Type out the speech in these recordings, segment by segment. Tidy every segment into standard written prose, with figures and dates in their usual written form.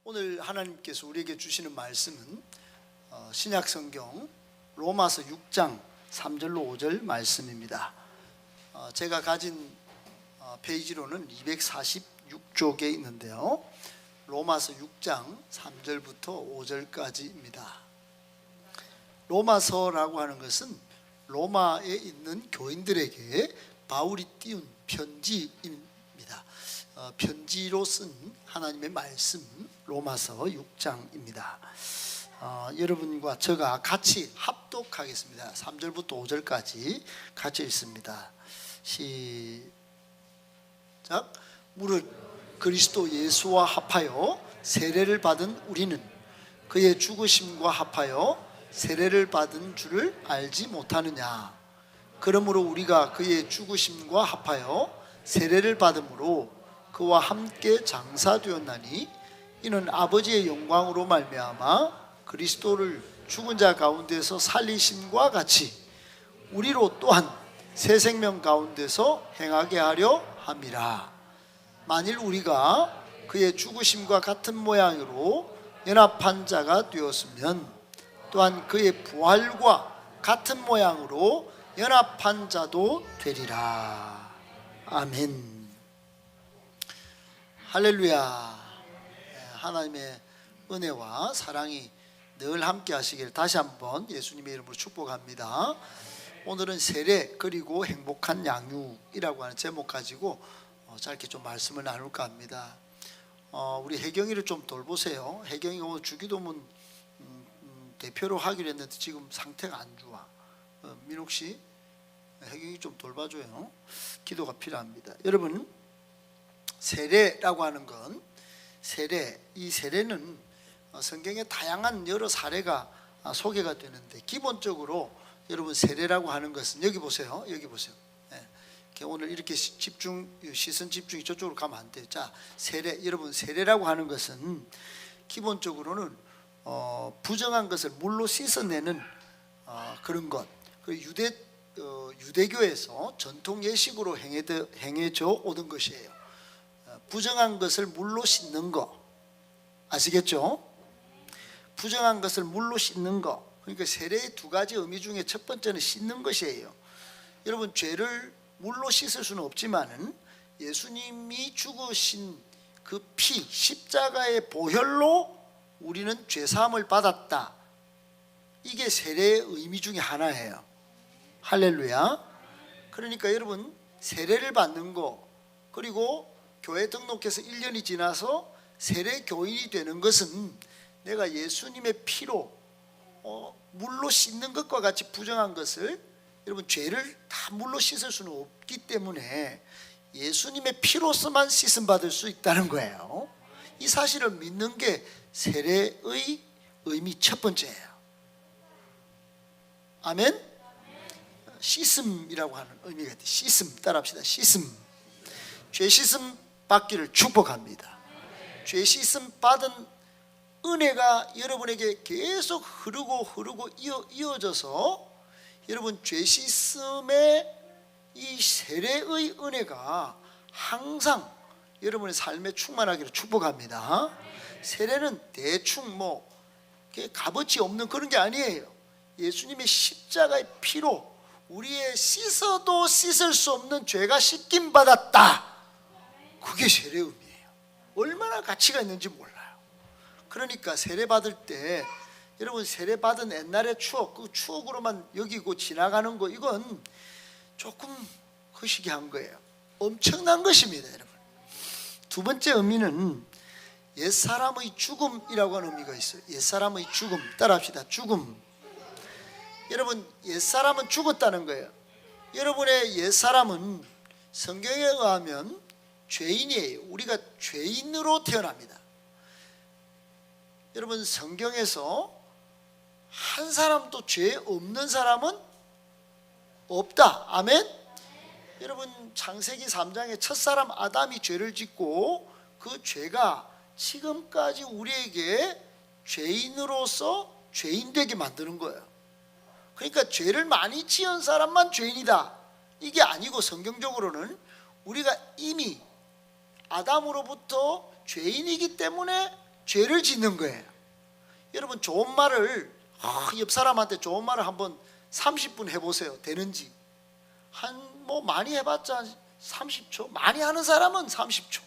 오늘 하나님께서 우리에게 주시는 말씀은 신약성경 로마서 6장 3절로 5절 말씀입니다. 제가 가진 페이지로는 246쪽에 있는데요, 로마서 6장 3절부터 5절까지입니다. 로마서라고 하는 것은 로마에 있는 교인들에게 바울이 띄운 편지입니다. 편지로 쓴 하나님의 말씀, 로마서 6장입니다. 여러분과 제가 같이 합독하겠습니다. 3절부터 5절까지 같이 읽습니다. 시작. 무릇 그리스도 예수와 합하여 세례를 받은 우리는 그의 죽으심과 합하여 세례를 받은 줄을 알지 못하느냐. 그러므로 우리가 그의 죽으심과 합하여 세례를 받음으로 그와 함께 장사되었나니 이는 아버지의 영광으로 말미암아 그리스도를 죽은 자 가운데서 살리심과 같이 우리로 또한 새 생명 가운데서 행하게 하려 함이라. 만일 우리가 그의 죽으심과 같은 모양으로 연합한 자가 되었으면 또한 그의 부활과 같은 모양으로 연합한 자도 되리라. 아멘. 할렐루야. 하나님의 은혜와 사랑이 늘 함께 하시길 다시 한번 예수님의 이름으로 축복합니다. 오늘은 세례 그리고 행복한 양육이라고 하는 제목 가지고 짧게 좀 말씀을 나눌까 합니다. 우리 혜경이를 좀 돌보세요. 혜경이가 오늘 주기도문 대표로 하기로 했는데 지금 상태가 안 좋아. 민옥씨, 혜경이 좀 돌봐줘요. 기도가 필요합니다. 여러분, 세례라고 하는 건 이 세례는 성경에 다양한 여러 사례가 소개가 되는데, 기본적으로 여러분 세례라고 하는 것은 여기 보세요. 오늘 이렇게 시선 집중이 저쪽으로 가면 안 돼요. 자, 세례. 여러분, 세례라고 하는 것은 기본적으로는 부정한 것을 물로 씻어내는 그런 것. 유대교에서 전통 예식으로 행해져 오던 것이에요. 부정한 것을 물로 씻는 거 아시겠죠? 부정한 것을 물로 씻는 거. 그러니까 세례의 두 가지 의미 중에 첫 번째는 씻는 것이에요. 여러분, 죄를 물로 씻을 수는 없지만은 예수님이 죽으신 그 피, 십자가의 보혈로 우리는 죄사함을 받았다. 이게 세례의 의미 중에 하나예요. 할렐루야. 그러니까 여러분, 세례를 받는 거, 그리고 교회 등록해서 1년이 지나서 세례 교인이 되는 것은 내가 예수님의 피로 물로 씻는 것과 같이 부정한 것을, 여러분, 죄를 다 물로 씻을 수는 없기 때문에 예수님의 피로서만 씻음 받을 수 있다는 거예요. 이 사실을 믿는 게 세례의 의미 첫 번째예요. 아멘. 씻음이라고 하는 의미가 있대. 씻음, 따라합시다. 씻음. 죄 씻음 받기를 축복합니다. 죄 씻음 받은 은혜가 여러분에게 계속 흐르고 이어져서 여러분, 죄 씻음의 이 세례의 은혜가 항상 여러분의 삶에 충만하기를 축복합니다. 세례는 대충 값어치 없는 그런 게 아니에요. 예수님의 십자가의 피로 우리의 씻어도 씻을 수 없는 죄가 씻김 받았다. 그게 세례 의미예요. 얼마나 가치가 있는지 몰라요. 그러니까 세례 받을 때 여러분, 세례 받은 옛날의 추억, 그 추억으로만 여기고 지나가는 거, 이건 조금 거시기한 거예요. 엄청난 것입니다, 여러분. 두 번째 의미는 옛사람의 죽음이라고 하는 의미가 있어요. 옛사람의 죽음. 따라합시다. 죽음. 여러분, 옛사람은 죽었다는 거예요. 여러분의 옛사람은 성경에 의하면 죄인이에요. 우리가 죄인으로 태어납니다. 여러분, 성경에서 한 사람도 죄 없는 사람은 없다. 아멘. 여러분, 창세기 3장에 첫사람 아담이 죄를 짓고 그 죄가 지금까지 우리에게 죄인으로서 죄인 되게 만드는 거예요. 그러니까 죄를 많이 지은 사람만 죄인이다, 이게 아니고, 성경적으로는 우리가 이미 아담으로부터 죄인이기 때문에 죄를 짓는 거예요. 여러분 좋은 말을 옆 사람한테 좋은 말을 한번 30분 해보세요. 되는지. 뭐 많이 해봤자 30초, 많이 하는 사람은 30초.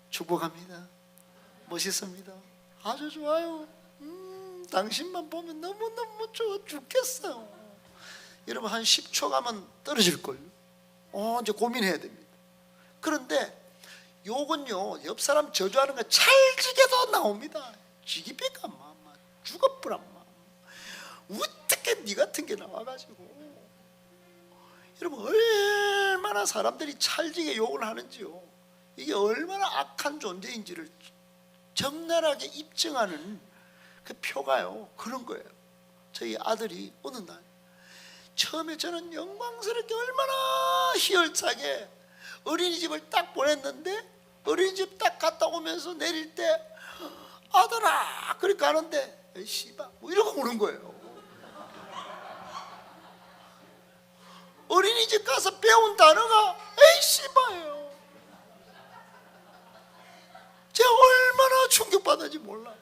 축복합니다. 멋있습니다. 아주 좋아요. 당신만 보면 너무너무 좋아 죽겠어요. 여러분 한 10초 가면 떨어질걸요. 이제 고민해야 됩니다. 그런데 욕은요, 옆 사람 저주하는 거 찰지게도 나옵니다. 지기백한 마음, 죽어버란 마음. 어떻게 네 같은 게 나와가지고. 여러분 얼마나 사람들이 찰지게 욕을 하는지요. 이게 얼마나 악한 존재인지를 적나라하게 입증하는 그 표가요, 그런 거예요. 저희 아들이 어느 날 처음에 저는 영광스럽게 얼마나 희열차게 어린이집을 딱 보냈는데, 어린이집 딱 갔다 오면서 내릴 때 아들아 그렇게 가는데 에이 씨발 뭐 이러고 오는 거예요. 어린이집 가서 배운 단어가 에이 씨발예요. 제가 얼마나 충격받았는지 몰라.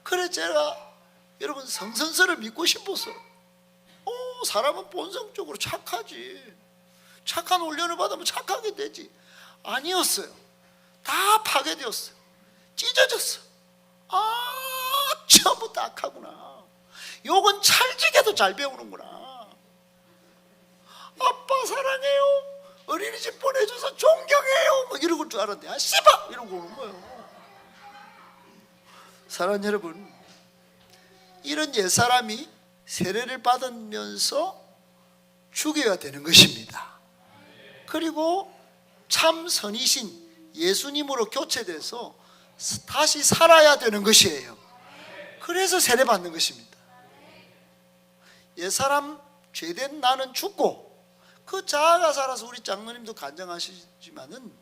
그래 제가 여러분 성선설을 믿고 싶어서, 사람은 본성적으로 착하지, 착한 훈련을 받으면 착하게 되지. 아니었어요. 다 파괴되었어요. 찢어졌어. 처음부터 악하구나. 욕은 찰지게도 잘 배우는구나. 아빠 사랑해요, 어린이집 보내줘서 존경해요, 뭐 이러고 줄 알았는데 씨발 이러고 오는 거예요. 사랑하는 여러분, 이런 옛사람이 세례를 받으면서 죽여야 되는 것입니다. 그리고 참 선이신 예수님으로 교체돼서 다시 살아야 되는 것이에요. 그래서 세례 받는 것입니다. 옛사람 죄된 나는 죽고, 그 자아가 살아서 우리 장로님도 간증하시지만은,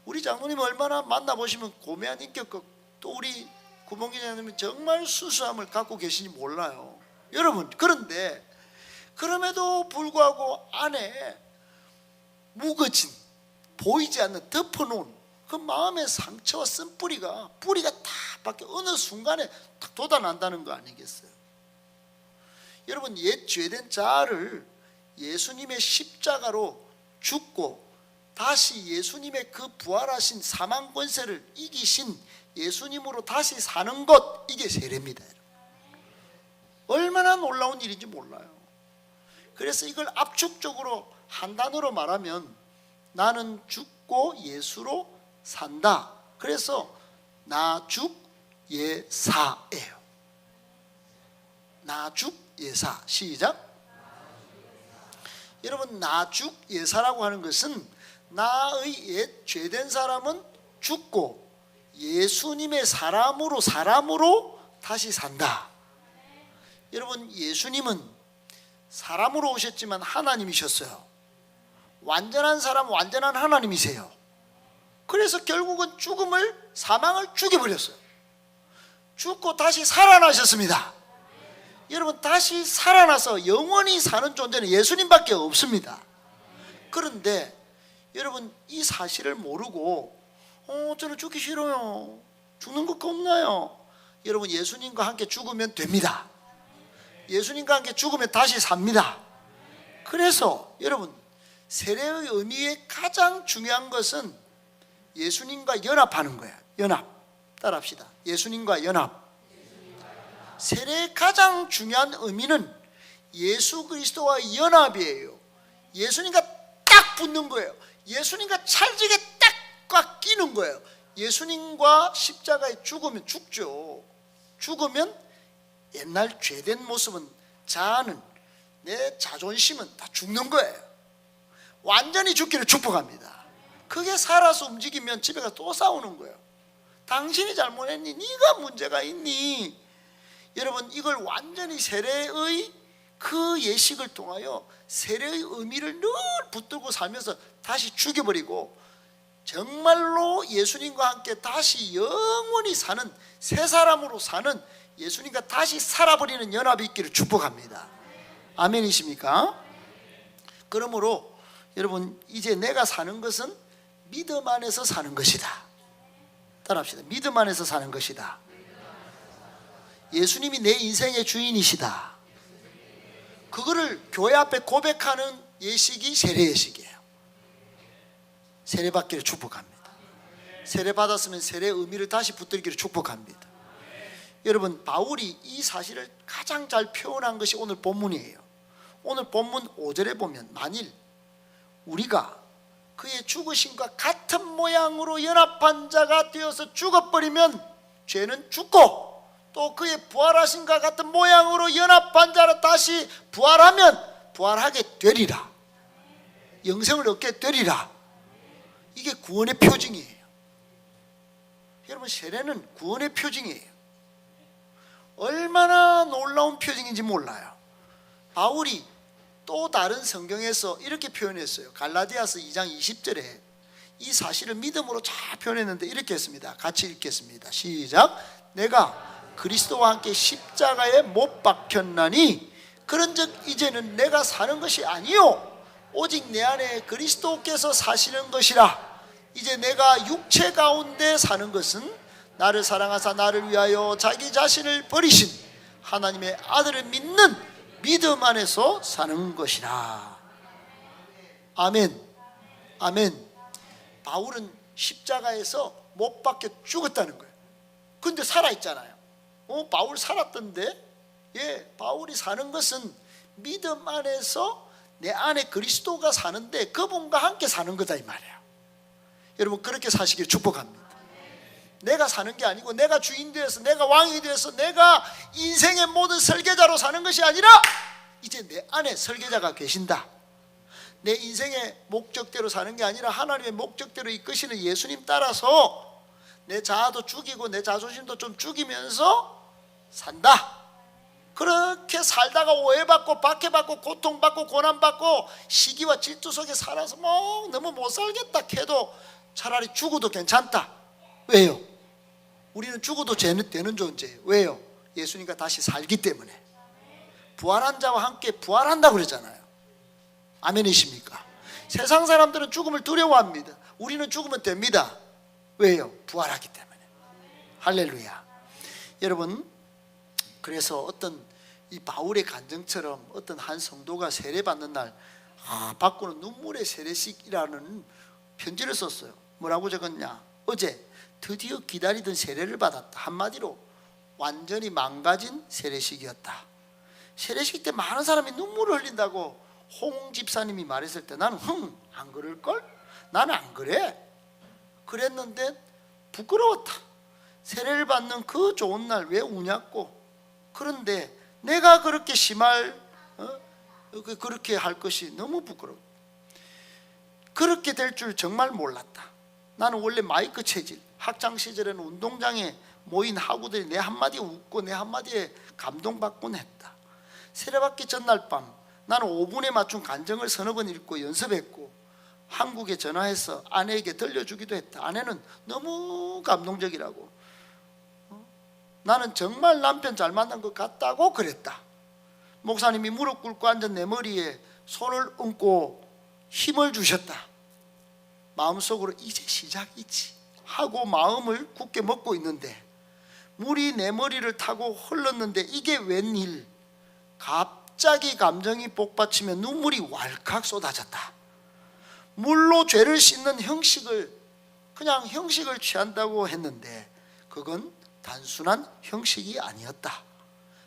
우리 장로님 얼마나 만나보시면 고매한 인격과 또 우리 구봉기자님이 정말 수수함을 갖고 계시니 몰라요. 여러분, 그런데 그럼에도 불구하고 안에 묵어진, 보이지 않는, 덮어놓은 그 마음의 상처와 쓴뿌리가 다 밖에 어느 순간에 딱 돋아난다는 거 아니겠어요? 여러분, 옛 죄된 자아를 예수님의 십자가로 죽고 다시 예수님의 그 부활하신 사망 권세를 이기신 예수님으로 다시 사는 것, 이게 세례입니다. 얼마나 놀라운 일인지 몰라요. 그래서 이걸 압축적으로 한 단어로 말하면 나는 죽고 예수로 산다. 그래서 나죽예사예요. 나죽예사. 시작. 여러분, 나죽예사라고 하는 것은 나의 옛 죄된 사람은 죽고 예수님의 사람으로 다시 산다. 여러분, 예수님은 사람으로 오셨지만 하나님이셨어요. 완전한 사람, 완전한 하나님이세요. 그래서 결국은 사망을 죽여버렸어요. 죽고 다시 살아나셨습니다. 여러분, 다시 살아나서 영원히 사는 존재는 예수님밖에 없습니다. 그런데 여러분, 이 사실을 모르고 저는 죽기 싫어요, 죽는 것 겁나요. 여러분, 예수님과 함께 죽으면 됩니다. 예수님과 함께 죽으면 다시 삽니다. 그래서 여러분, 세례의 의미의 가장 중요한 것은 예수님과 연합하는 거예요. 연합. 따라합시다. 예수님과 연합. 세례의 가장 중요한 의미는 예수 그리스도와 연합이에요. 예수님과 딱 붙는 거예요. 예수님과 찰지게 딱 꽉 끼는 거예요. 예수님과 십자가에 죽으면 죽죠. 죽으면 옛날 죄된 모습은, 자아는, 내 자존심은 다 죽는 거예요. 완전히 죽기를 축복합니다. 그게 살아서 움직이면 집에 가서 또 싸우는 거예요. 당신이 잘못했니? 네가 문제가 있니? 여러분, 이걸 완전히 세례의 그 예식을 통하여 세례의 의미를 늘 붙들고 살면서 다시 죽여버리고 정말로 예수님과 함께 다시 영원히 사는, 새 사람으로 사는, 예수님과 다시 살아버리는 연합이 있기를 축복합니다. 아멘이십니까? 그러므로 여러분, 이제 내가 사는 것은 믿음 안에서 사는 것이다. 따라합시다. 믿음 안에서 사는 것이다. 예수님이 내 인생의 주인이시다. 그거를 교회 앞에 고백하는 예식이 세례 예식이에요. 세례받기를 축복합니다. 세례 받았으면 세례 의미를 다시 붙들기를 축복합니다. 여러분, 바울이 이 사실을 가장 잘 표현한 것이 오늘 본문이에요. 오늘 본문 5절에 보면 만일 우리가 그의 죽으심과 같은 모양으로 연합한 자가 되어서 죽어버리면 죄는 죽고, 또 그의 부활하심과 같은 모양으로 연합한 자로 다시 부활하면 부활하게 되리라. 영생을 얻게 되리라. 이게 구원의 표징이에요. 여러분, 세례는 구원의 표징이에요. 얼마나 놀라운 표징인지 몰라요. 바울이 또 다른 성경에서 이렇게 표현했어요. 갈라디아서 2장 20절에 이 사실을 믿음으로 잘 표현했는데 이렇게 했습니다. 같이 읽겠습니다. 시작. 내가 그리스도와 함께 십자가에 못 박혔나니 그런즉 이제는 내가 사는 것이 아니요 오직 내 안에 그리스도께서 사시는 것이라. 이제 내가 육체 가운데 사는 것은 나를 사랑하사 나를 위하여 자기 자신을 버리신 하나님의 아들을 믿는 믿음 안에서 사는 것이라. 아멘. 아멘. 바울은 십자가에서 못 박혀 죽었다는 거예요. 근데 살아있잖아요. 바울 살았던데, 바울이 사는 것은 믿음 안에서 내 안에 그리스도가 사는데 그분과 함께 사는 거다 이 말이에요. 여러분, 그렇게 사시길 축복합니다. 내가 사는 게 아니고 내가 주인 되어서 내가 왕이 되어서 내가 인생의 모든 설계자로 사는 것이 아니라 이제 내 안에 설계자가 계신다. 내 인생의 목적대로 사는 게 아니라 하나님의 목적대로 이끄시는 예수님 따라서 내 자아도 죽이고 내 자존심도 좀 죽이면서 산다. 그렇게 살다가 오해받고 박해받고 고통받고 고난받고 시기와 질투 속에 살아서 너무 못 살겠다 해도 차라리 죽어도 괜찮다. 왜요? 우리는 죽어도 되는 존재예요. 왜요? 예수님과 다시 살기 때문에. 부활한 자와 함께 부활한다고 그러잖아요. 아멘이십니까? 세상 사람들은 죽음을 두려워합니다. 우리는 죽으면 됩니다. 왜요? 부활하기 때문에. 할렐루야. 여러분, 그래서 어떤 이 바울의 간증처럼 어떤 한 성도가 세례받는 날 받고는 눈물의 세례식이라는 편지를 썼어요. 뭐라고 적었냐? 어제 드디어 기다리던 세례를 받았다. 한마디로 완전히 망가진 세례식이었다. 세례식 때 많은 사람이 눈물을 흘린다고 홍 집사님이 말했을 때 나는 안 그럴걸? 나는 안 그래. 그랬는데 부끄러웠다. 세례를 받는 그 좋은 날 왜 우냐고. 그런데 내가 그렇게 그렇게 할 것이 너무 부끄러워. 그렇게 될 줄 정말 몰랐다. 나는 원래 마이크 체질, 학창 시절에는 운동장에 모인 학우들이 내 한마디에 웃고 내 한마디에 감동받곤 했다. 세례받기 전날 밤 나는 5분에 맞춘 간증을 서너 번 읽고 연습했고 한국에 전화해서 아내에게 들려주기도 했다. 아내는 너무 감동적이라고, 나는 정말 남편 잘 만난 것 같다고 그랬다. 목사님이 무릎 꿇고 앉은 내 머리에 손을 얹고 힘을 주셨다. 마음속으로 이제 시작이지 하고 마음을 굳게 먹고 있는데 물이 내 머리를 타고 흘렀는데 이게 웬일. 갑자기 감정이 복받치며 눈물이 왈칵 쏟아졌다. 물로 죄를 씻는 형식을 취한다고 했는데 그건 단순한 형식이 아니었다.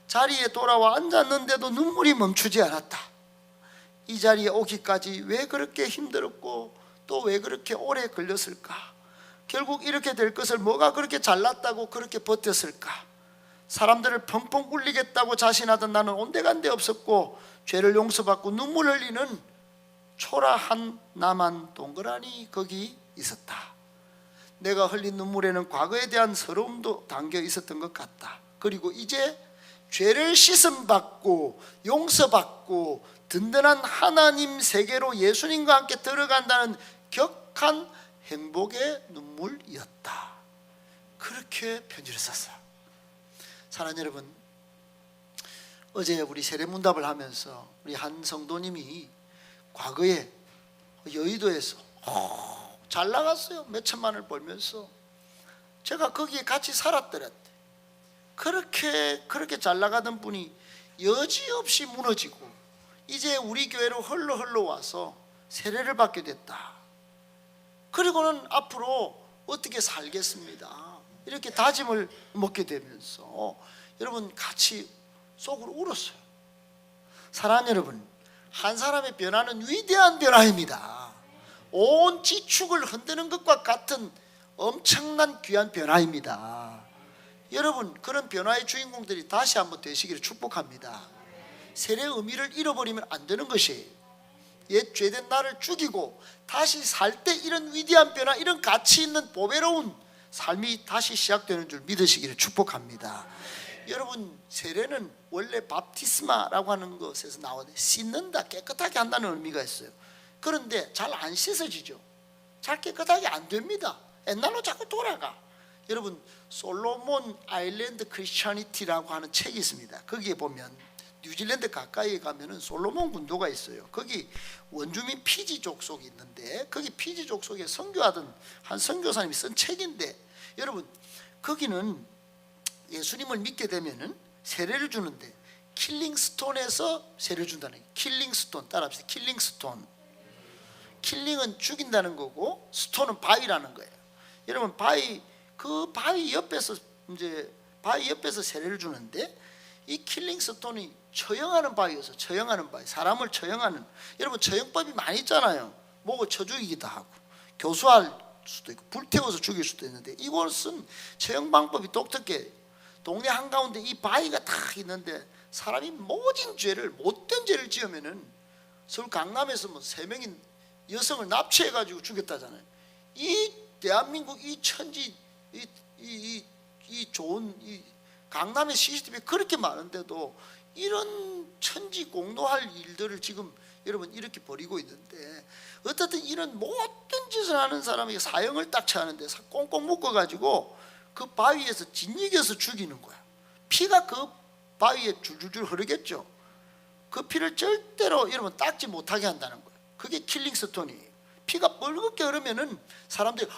자리에 돌아와 앉았는데도 눈물이 멈추지 않았다. 이 자리에 오기까지 왜 그렇게 힘들었고 또 왜 그렇게 오래 걸렸을까? 결국 이렇게 될 것을 뭐가 그렇게 잘났다고 그렇게 버텼을까? 사람들을 펑펑 울리겠다고 자신하던 나는 온데간데 없었고 죄를 용서받고 눈물 흘리는 초라한 나만 동그라니 거기 있었다. 내가 흘린 눈물에는 과거에 대한 서러움도 담겨 있었던 것 같다. 그리고 이제 죄를 씻음받고 용서받고 든든한 하나님 세계로 예수님과 함께 들어간다는 격한 행복의 눈물이었다. 그렇게 편지를 썼어요. 사랑하는 여러분, 어제 우리 세례문답을 하면서 우리 한 성도님이 과거에 여의도에서 잘 나갔어요. 몇 천만을 벌면서. 제가 거기에 같이 살았더랬대. 그렇게 잘 나가던 분이 여지없이 무너지고 이제 우리 교회로 흘러 와서 세례를 받게 됐다. 그리고는 앞으로 어떻게 살겠습니다, 이렇게 다짐을 먹게 되면서 여러분 같이 속으로 울었어요. 사랑하는 여러분, 한 사람의 변화는 위대한 변화입니다. 온 지축을 흔드는 것과 같은 엄청난 귀한 변화입니다. 여러분, 그런 변화의 주인공들이 다시 한번 되시기를 축복합니다. 세례의 의미를 잃어버리면 안 되는 것이에요. 옛 죄된 나를 죽이고 다시 살 때 이런 위대한 변화, 이런 가치 있는 보배로운 삶이 다시 시작되는 줄 믿으시기를 축복합니다. 여러분, 세례는 원래 밥티스마라고 하는 것에서 나오는데 씻는다, 깨끗하게 한다는 의미가 있어요. 그런데 잘 안 씻어지죠. 잘 깨끗하게 안 됩니다. 옛날로 자꾸 돌아가. 여러분, 솔로몬 아일랜드 크리스천니티라고 하는 책이 있습니다. 거기에 보면 뉴질랜드 가까이에 가면은 솔로몬 군도가 있어요. 거기 원주민 피지 족속이 있는데, 거기 피지 족속에 선교하던 한 선교사님이 쓴 책인데, 여러분, 거기는 예수님을 믿게 되면은 세례를 주는데 킬링스톤에서 세례를 준다는 거예요. 킬링스톤, 따라합시다. 킬링스톤. 킬링은 죽인다는 거고, 스톤은 바위라는 거예요. 여러분, 그 바위 옆에서 세례를 주는데, 이 킬링스톤이 처형하는 바위여서, 처형하는 바위, 사람을 처형하는, 여러분 처형법이 많이 있잖아요. 목을 쳐 죽이기도 하고, 교수할 수도 있고, 불태워서 죽일 수도 있는데, 이곳은 처형 방법이 독특해. 동네 한가운데 이 바위가 딱 있는데, 사람이 모진 죄를, 못된 죄를 지으면은, 서울 강남에서 뭐 3명인 여성을 납치해가지고 죽였다잖아요. 이 대한민국 이 천지, 이 좋은 이 강남의 CCTV 그렇게 많은데도 이런 천지 공노할 일들을 지금 여러분 이렇게 벌이고 있는데, 어떻든 이런 못된 짓을 하는 사람에게 사형을 딱 처하는데 꽁꽁 묶어가지고 그 바위에서 짓이겨서 죽이는 거야. 피가 그 바위에 줄줄줄 흐르겠죠. 그 피를 절대로 여러분 닦지 못하게 한다는 거예요. 그게 킬링스톤이에요. 피가 뻘겋게 흐르면은 사람들이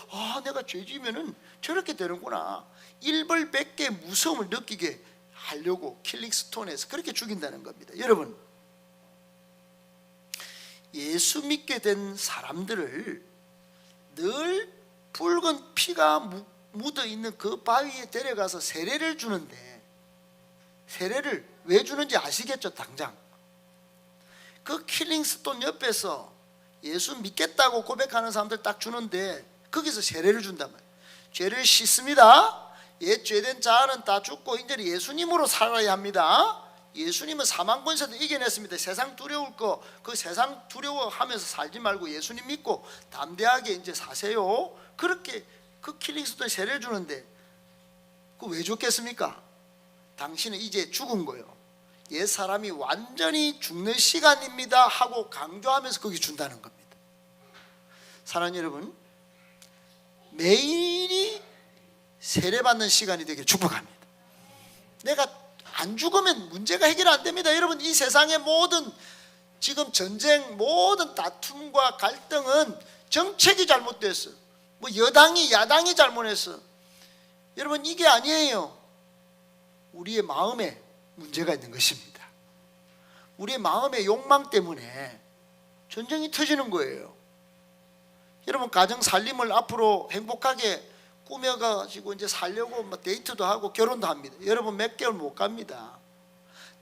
내가 죄 지으면은 저렇게 되는구나, 일벌백계의 무서움을 느끼게 하려고 킬링스톤에서 그렇게 죽인다는 겁니다. 여러분, 예수 믿게 된 사람들을 늘 붉은 피가 묻어있는 그 바위에 데려가서 세례를 주는데, 세례를 왜 주는지 아시겠죠? 당장 그 킬링스톤 옆에서 예수 믿겠다고 고백하는 사람들 딱 주는데, 거기서 세례를 준단 말이에요. 죄를 씻습니다. 옛 죄된 자아는 다 죽고 이제 예수님으로 살아야 합니다. 예수님은 사망 권세도 이겨냈습니다. 세상 두려울 거, 그 세상 두려워하면서 살지 말고 예수님 믿고 담대하게 이제 사세요. 그렇게 그 킬링스톤에 세례를 주는데, 그 왜 줬겠습니까? 당신은 이제 죽은 거예요. 옛 사람이 완전히 죽는 시간입니다 하고 강조하면서 거기 준다는 겁니다. 사랑하는 여러분, 매일이 세례받는 시간이 되기를 축복합니다. 내가 안 죽으면 문제가 해결 안 됩니다. 여러분, 이 세상의 모든 지금 전쟁, 모든 다툼과 갈등은 정책이 잘못됐어. 뭐 여당이 야당이 잘못했어. 여러분, 이게 아니에요. 우리의 마음에 문제가 있는 것입니다. 우리의 마음의 욕망 때문에 전쟁이 터지는 거예요. 여러분, 가정 살림을 앞으로 행복하게 꾸며가지고 이제 살려고 뭐 데이트도 하고 결혼도 합니다. 여러분, 몇 개월 못 갑니다.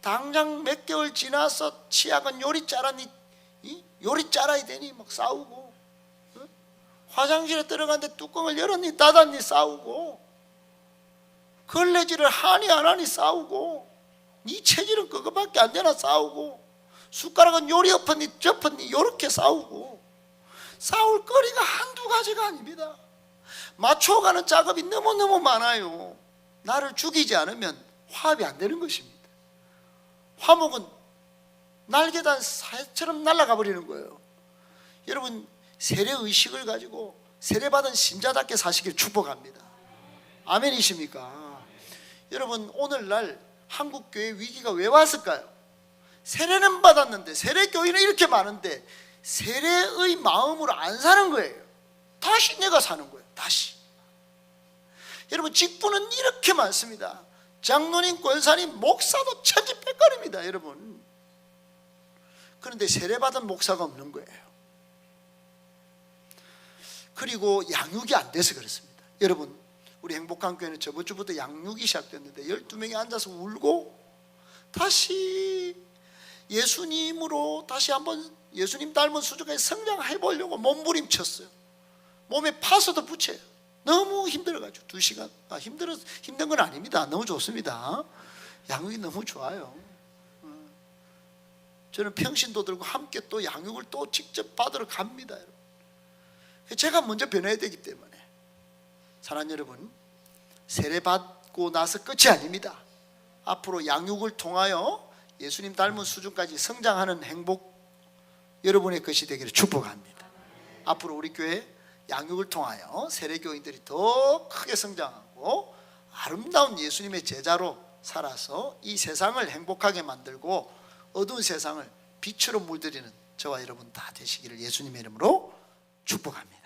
당장 몇 개월 지나서 치약은 요리 짜라니, 요리 짜라야 되니 막 싸우고, 화장실에 들어갔는데 뚜껑을 열었니 닫았니 싸우고, 걸레질을 하니 안 하니 싸우고, 네 체질은 그거밖에 안 되나 싸우고, 숟가락은 요리 엎었니 접었니 요렇게 싸우고, 싸울 거리가 한두 가지가 아닙니다. 맞춰가는 작업이 너무너무 많아요. 나를 죽이지 않으면 화합이 안 되는 것입니다. 화목은 날개단 사처럼 날아가 버리는 거예요. 여러분, 세례의식을 가지고 세례받은 신자답게 사시길 축복합니다. 아멘이십니까? 여러분, 오늘날 한국교회 위기가 왜 왔을까요? 세례는 받았는데, 세례교인은 이렇게 많은데 세례의 마음으로 안 사는 거예요. 다시 내가 사는 거예요. 다시. 여러분, 직분은 이렇게 많습니다. 장로님, 권사님, 목사도 천지백관입니다, 여러분. 그런데 세례받은 목사가 없는 거예요. 그리고 양육이 안 돼서 그렇습니다. 여러분, 우리 행복한 교회는 저번 주부터 양육이 시작됐는데 12명이 앉아서 울고 다시 예수님으로 다시 한번 예수님 닮은 수준까지 성장해 보려고 몸부림쳤어요. 몸에 파서도 붙여요. 너무 힘들어가지고 2시간. 힘든 건 아닙니다. 너무 좋습니다. 양육이 너무 좋아요. 저는 평신도 들고 함께 또 양육을 또 직접 받으러 갑니다, 여러분. 제가 먼저 변해야 되기 때문에. 사랑하는 여러분, 세례받고 나서 끝이 아닙니다. 앞으로 양육을 통하여 예수님 닮은 수준까지 성장하는 행복 여러분의 것이 되기를 축복합니다. 앞으로 우리 교회 양육을 통하여 세례교인들이 더 크게 성장하고 아름다운 예수님의 제자로 살아서 이 세상을 행복하게 만들고 어두운 세상을 빛으로 물들이는 저와 여러분 다 되시기를 예수님의 이름으로 축복합니다.